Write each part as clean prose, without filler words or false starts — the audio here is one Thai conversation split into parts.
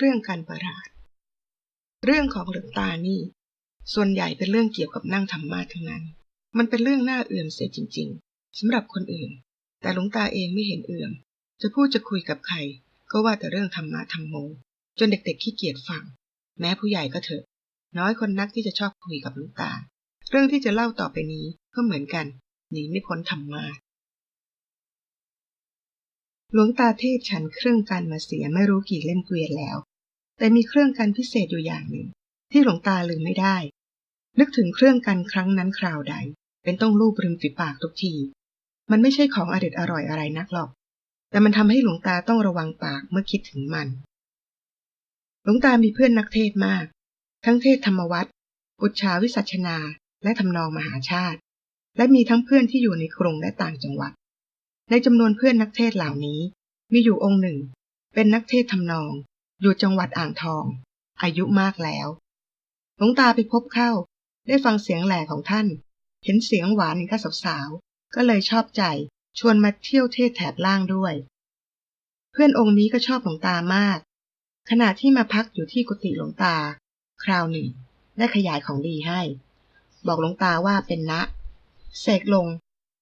รื่องกันประหลาดเรื่องของหลวงตานี่ส่วนใหญ่เป็นเรื่องเกี่ยวกับนั่งธรรมะทั้งนั้นมันเป็นเรื่องน่าเอื่อมเสียจริงๆสำหรับคนอื่นแต่หลวงตาเองไม่เห็นเอื่อมจะพูดจะคุยกับใครก็ว่าแต่เรื่องธรรมะธรรมโมจนเด็กๆขี้เกียจฟังแม้ผู้ใหญ่ก็เถอะน้อยคนนักที่จะชอบคุยกับหลวงตาเรื่องที่จะเล่าต่อไปนี้ก็เหมือนกันหนีไม่พ้นธรรมะหลวงตาเทศฉันเครื่องกันมาเสียไม่รู้กี่เล่มเกวียนแล้วแต่มีเครื่องกันพิเศษอยู่อย่างหนึ่งที่หลวงตาลืมไม่ได้นึกถึงเครื่องกันครั้งนั้นคราวใดเป็นต้องลูบริมฝีปากทุกทีมันไม่ใช่ของอร่อยอะไรนักหรอกแต่มันทำให้หลวงตาต้องระวังปากเมื่อคิดถึงมันหลวงตามีเพื่อนนักเทศมากทั้งเทศธรรมวัตรปุจฉาวิสัชนาและทำนองมหาชาติและมีทั้งเพื่อนที่อยู่ในกรุงและต่างจังหวัดในจำนวนเพื่อนนักเทศเหล่านี้มีอยู่องค์หนึ่งเป็นนักเทศทำนองอยู่จังหวัดอ่างทองอายุมากแล้วหลวงตาไปพบเข้าได้ฟังเสียงแหล่ของท่านเห็นเสียงหวานกับสาวๆก็เลยชอบใจชวนมาเที่ยวเทศแถบล่างด้วยเพื่อนองค์นี้ก็ชอบหลวงตามากขณะที่มาพักอยู่ที่กุฏิหลวงตาคราวหนึ่งได้ขยายของดีให้บอกหลวงตาว่าเป็นนะเสกลง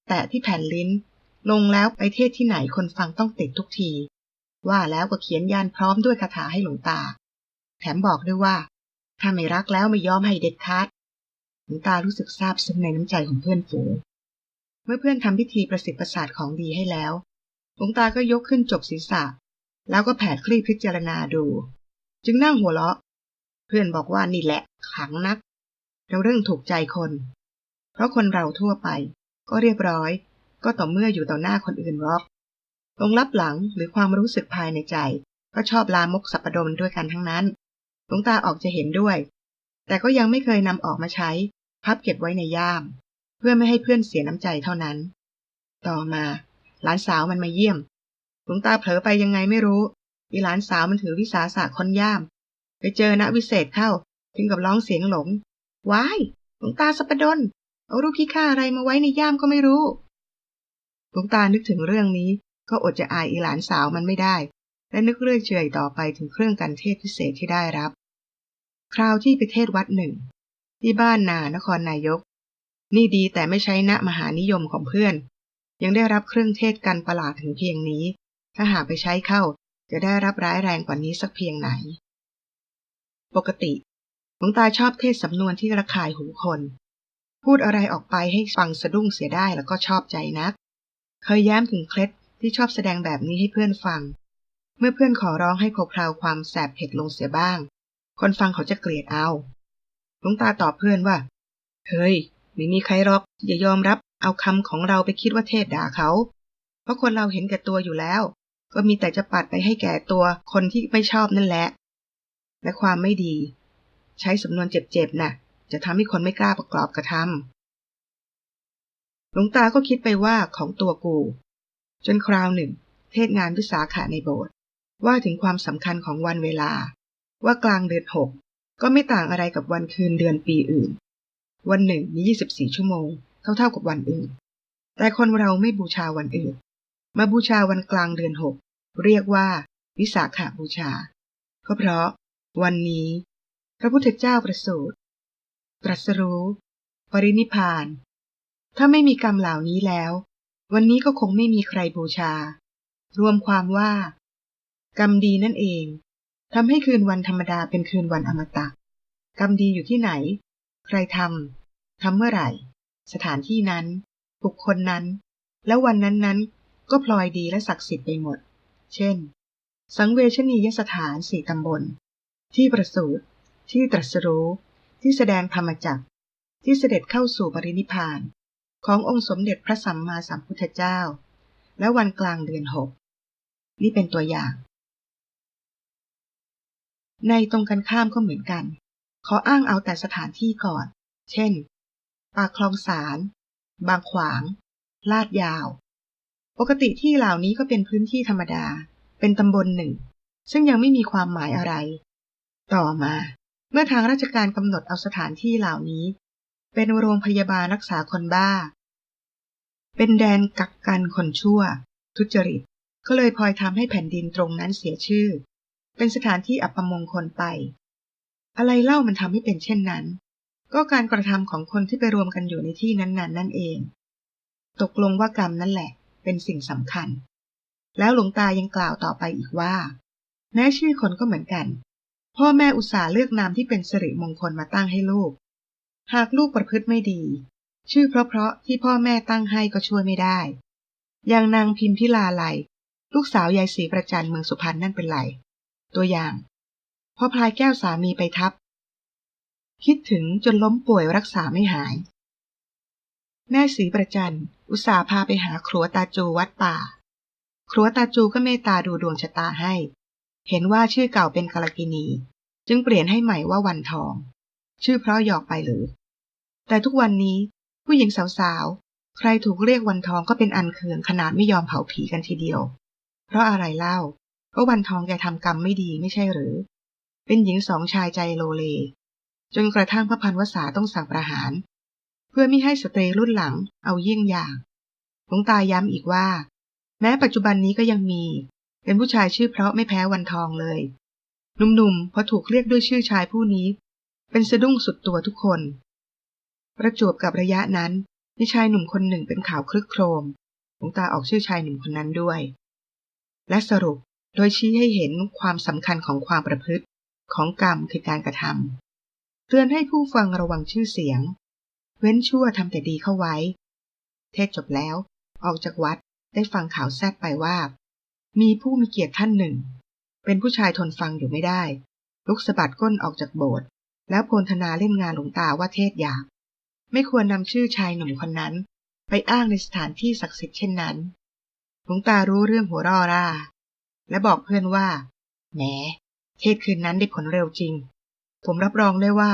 แตะที่แผ่นลิ้นลงแล้วไปเทศที่ไหนคนฟังต้องติดทุกทีว่าแล้วก็เขียนยันพร้อมด้วยคาถาให้หลวงตาแถมบอกด้วยว่าถ้าไม่รักแล้วไม่ยอมให้เด็ดขาดหลวงตารู้สึกซาบซึ้งในน้ำใจของเพื่อนฝูงเมื่อเพื่อนทำพิธีประสิทธิ์ประสาทของดีให้แล้วหลวงตาก็ยกขึ้นจบศีรษะแล้วก็แผดคลี่พิจารณาดูจึงนั่งหัวเราะเพื่อนบอกว่านี่แหละขลังนักแล้วเรื่องถูกใจคนเพราะคนเราทั่วไปก็เรียบร้อยก็ต่อเมื่ออยู่ต่อหน้าคนอื่นหรอกตรงลับหลังหรือความรู้สึกภายในใจก็ชอบลามกสัปดนด้วยกันทั้งนั้นหลวงตาออกจะเห็นด้วยแต่ก็ยังไม่เคยนำออกมาใช้พับเก็บไว้ในย่ามเพื่อไม่ให้เพื่อนเสียน้ำใจเท่านั้นต่อมาหลานสาวมันมาเยี่ยมหลวงตาเผลอไปยังไงไม่รู้อีหลานสาวมันถือวิสาสะคนย่ามไปเจอณวิเศษเข้าถึงกับร้องเสียงหลงว้ายหลวงตาสัปดนเอารูปขี้ข้าอะไรมาไว้ในย่ามก็ไม่รู้หลวงตานึกถึงเรื่องนี้ก็อดจะอายอีหลานสาวมันไม่ได้และนึกเรื่อยเฉยต่อไปถึงเครื่องกันเทศพิเศษที่ได้รับคราวที่ไปเทศวัดหนึ่งที่บ้านนานครนายกนี่ดีแต่ไม่ใช่ณมหานิยมของเพื่อนยังได้รับเครื่องเทศกันประหลาดถึงเพียงนี้ถ้าหากไปใช้เข้าจะได้รับร้ายแรงกว่านี้สักเพียงไหนปกติหลวงตาชอบเทศสำนวนที่ระคายหูคนพูดอะไรออกไปให้ฟังสะดุ้งเสียได้แล้วก็ชอบใจนักเคยแย้มถึงเคล็ดที่ชอบแสดงแบบนี้ให้เพื่อนฟังเมื่อเพื่อนขอร้องให้เพลาความแสบเผ็ดลงเสียบ้างคนฟังเขาจะเกลียดเอาหลวงตาตอบเพื่อนว่าเฮ้ยไม่มีใครหรอกอย่ายอมรับเอาคำของเราไปคิดว่าเทศด่าเขาเพราะคนเราเห็นแก่ตัวอยู่แล้วก็มีแต่จะปัดไปให้แก่ตัวคนที่ไม่ชอบนั่นแหละและความไม่ดีใช้สำนวนเจ็บๆน่ะจะทำให้คนไม่กล้าประกอบกระทำหลวงตาก็คิดไปว่าของตัวกูจนคราวหนึ่งเทศงานวิสาขะในโบสถ์ว่าถึงความสำคัญของวันเวลาว่ากลางเดือน6ก็ไม่ต่างอะไรกับวันคืนเดือนปีอื่นวันหนึ่งมี24ชั่วโมงเท่ากับวันอื่นแต่คนเราไม่บูชาวันอื่นมาบูชาวันกลางเดือน6เรียกว่าวิสาขบูชาก็เพราะวันนี้พระพุทธเจ้าประสูติตรัสรู้ปรินิพพานถ้าไม่มีกรรมเหล่านี้แล้ววันนี้ก็คงไม่มีใครบูชารวมความว่ากรรมดีนั่นเองทำให้คืนวันธรรมดาเป็นคืนวันอมตะกรรมดีอยู่ที่ไหนใครทำเมื่อไหร่สถานที่นั้นบุคคลนั้นแล้ววันนั้นก็พลอยดีและศักดิ์สิทธิ์ไปหมดเช่นสังเวชนียสถาน4ตำบลที่ประสูติที่ตรัสรู้ที่แสดงธรรมจักรที่เสด็จเข้าสู่ปรินิพพานขององค์สมเด็จพระสัมมาสัมพุทธเจ้าและวันกลางเดือน6นี่เป็นตัวอย่างในตรงกันข้ามก็เหมือนกันขออ้างเอาแต่สถานที่ก่อนเช่นปากคลองสารบางขวางลาดยาวปกติที่เหล่านี้ก็เป็นพื้นที่ธรรมดาเป็นตำบลหนึ่งซึ่งยังไม่มีความหมายอะไรต่อมาเมื่อทางราชการกำหนดเอาสถานที่เหล่านี้เป็นโรงพยาบาลรักษาคนบ้าเป็นแดนกักกันคนชั่วทุจริตก็เลยพลอยทำให้แผ่นดินตรงนั้นเสียชื่อ เป็นสถานที่อัปมงคลไปอะไรเล่ามันทำให้เป็นเช่นนั้นก็การกระทำของคนที่ไปรวมกันอยู่ในที่นั้นๆนั่นเองตกลงว่ากรรมนั่นแหละเป็นสิ่งสำคัญแล้วหลวงตายังกล่าวต่อไปอีกว่าแม้ชื่อคนก็เหมือนกันพ่อแม่อุตส่าห์เลือกนามที่เป็นสิริมงคลมาตั้งให้ลูกหากลูกประพฤติไม่ดีชื่อเพราะๆที่พ่อแม่ตั้งให้ก็ช่วยไม่ได้อย่างนางพิมพิลาไลยลูกสาวยายศรีประจันเมืองสุพรรณนั่นเป็นไรตัวอย่างพอพลายแก้วสามีไปทับคิดถึงจนล้มป่วยรักษาไม่หายแม่ศรีประจันอุตส่าห์พาไปหาครัวตาจูวัดป่าครัวตาจูก็เมตตาดูดวงชะตาให้เห็นว่าชื่อเก่าเป็นกาลกิณีจึงเปลี่ยนให้ใหม่ว่าวันทองชื่อเพราะหยอกไปหรือแต่ทุกวันนี้ผู้หญิงสาวๆใครถูกเรียกวันทองก็เป็นอันเคืองขนาดไม่ยอมเผาผีกันทีเดียวเพราะอะไรเล่าเพราะวันทองแกทำกรรมไม่ดีไม่ใช่หรือเป็นหญิงสองชายใจโลเลจนกระทั่งพระพันวษาต้องสั่งประหารเพื่อมิให้สตรีรุ่นหลังเอาเยี่ยงอย่างหลวงตาย้ำอีกว่าแม้ปัจจุบันนี้ก็ยังมีเป็นผู้ชายชื่อเพราะไม่แพ้วันทองเลยหนุ่มๆพอถูกเรียกด้วยชื่อชายผู้นี้เป็นสะดุ้งสุดตัวทุกคนประจวบกับระยะนั้นมีชายหนุ่มคนหนึ่งเป็นข่าวคลึกโครมหลวงตาออกชื่อชายหนุ่มคนนั้นด้วยและสรุปโดยชี้ให้เห็นความสำคัญของความประพฤติของกรรมคือการกระทำเตือนให้ผู้ฟังระวังชื่อเสียงเว้นชั่วทำแต่ดีเข้าไว้เทศจบแล้วออกจากวัดได้ฟังข่าวแซ่บไปว่ามีผู้มีเกียรติท่านหนึ่งเป็นผู้ชายทนฟังอยู่ไม่ได้ลุกสะบัดก้นออกจากโบสถ์แล้วโพลธนาเล่นงานหลวงตาว่าเทศหยาบไม่ควรนำชื่อชายหนุ่มคนนั้นไปอ้างในสถานที่ศักดิ์สิทธิ์เช่นนั้นหลวงตารู้เรื่องหัวร่อร่าและบอกเพื่อนว่าแหมเทศคืนนั้นได้ผลเร็วจริงผมรับรองได้ว่า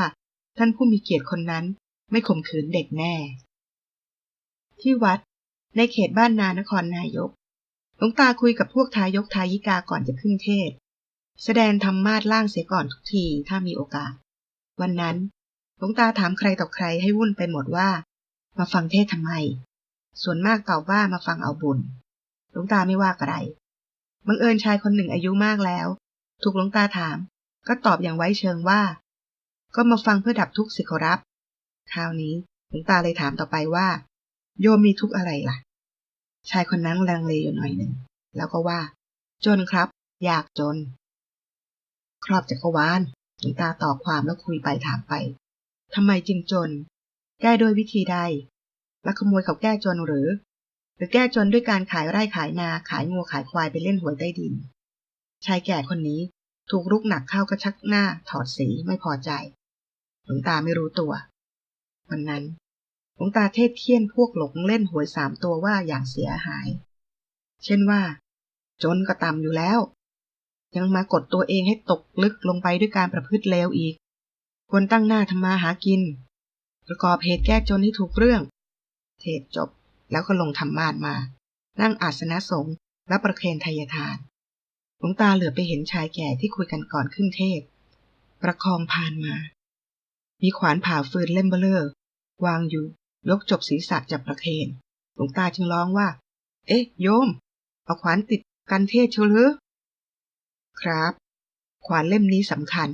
ท่านผู้มีเกียรติคนนั้นไม่ข่มขืนเด็กแน่ที่วัดในเขตบ้านนานครนายกหลวงตาคุยกับพวกทายกทายิกาก่อนจะขึ้นเทศแสดงธรรมาสล่างเสียก่อนทุกทีถ้ามีโอกาสวันนั้นหลวงตาถามใครต่อใครให้วุ่นไปหมดว่ามาฟังเทศทำไมส่วนมากตอบว่ามาฟังเอาบุญหลวงตาไม่ว่าอะไรบังเอิญชายคนหนึ่งอายุมากแล้วถูกหลวงตาถามก็ตอบอย่างไว้เชิงว่าก็มาฟังเพื่อดับทุกข์สิขอรับคราวนี้หลวงตาเลยถามต่อไปว่าโยมมีทุกข์อะไรล่ะชายคนนั้นลังเลอยู่หน่อยหนึ่งแล้วก็ว่าจนครับอยากจนครอบจักรวาลหลวงตาตอบความแล้วคุยไปถามไปทำไมจึงจนแก้โดยวิธีใดลักขโมยเขาแก้จนหรือแก้จนด้วยการขายไร่ขายนาขายงัวขายควายไปเล่นหวยใต้ดินชายแก่คนนี้ถูกรุกหนักเข้าก็ชักหน้าถอดสีไม่พอใจหลวงตาไม่รู้ตัววันนั้นหลวงตาเทศเทียนพวกหลงเล่นหวย3 ตัวว่าอย่างเสียหายเช่นว่าจนก็ต่ำอยู่แล้วยังมากดตัวเองให้ตกลึกลงไปด้วยการประพฤติเลวอีกควรตั้งหน้าทำมาหากินประกอบเหตุแก้จนให้ถูกเรื่องเทศจบแล้วก็ลงธรรมาสน์มานั่งอาสนะสงฆ์และประเคนไทยทานหลวงตาเหลือไปเห็นชายแก่ที่คุยกันก่อนขึ้นเทศประคองพานมามีขวานผ่าฟืนเล่มเบ้อเร่อวางอยู่ยกจบศีรษะจับประเคนหลวงตาจึงร้องว่าเอ๊ะโยมเอาขวานติดกันเทศเชียวหรือครับขวานเล่มนี้สำคัญ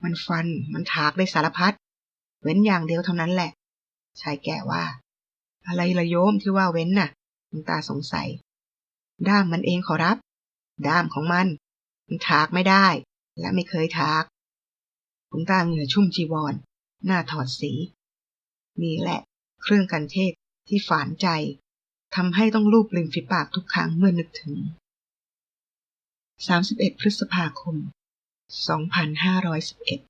มันฟันมันถากได้สารพัดเว้นอย่างเดียวเท่านั้นแหละชายแก่ว่าอะไรละโยมที่ว่าเว้นน่ะหลวงตาสงสัยด้ามมันเองขอรับด้ามของมันถากไม่ได้และไม่เคยถากหลวงตาเหงื่อชุ่มจีวรหน้าถอดสีนี่แหละเครื่องกันเทศที่ฝานใจทำให้ต้องลูบริมฝีปากทุกครั้งเมื่อนึกถึง31 พฤษภาคม 2511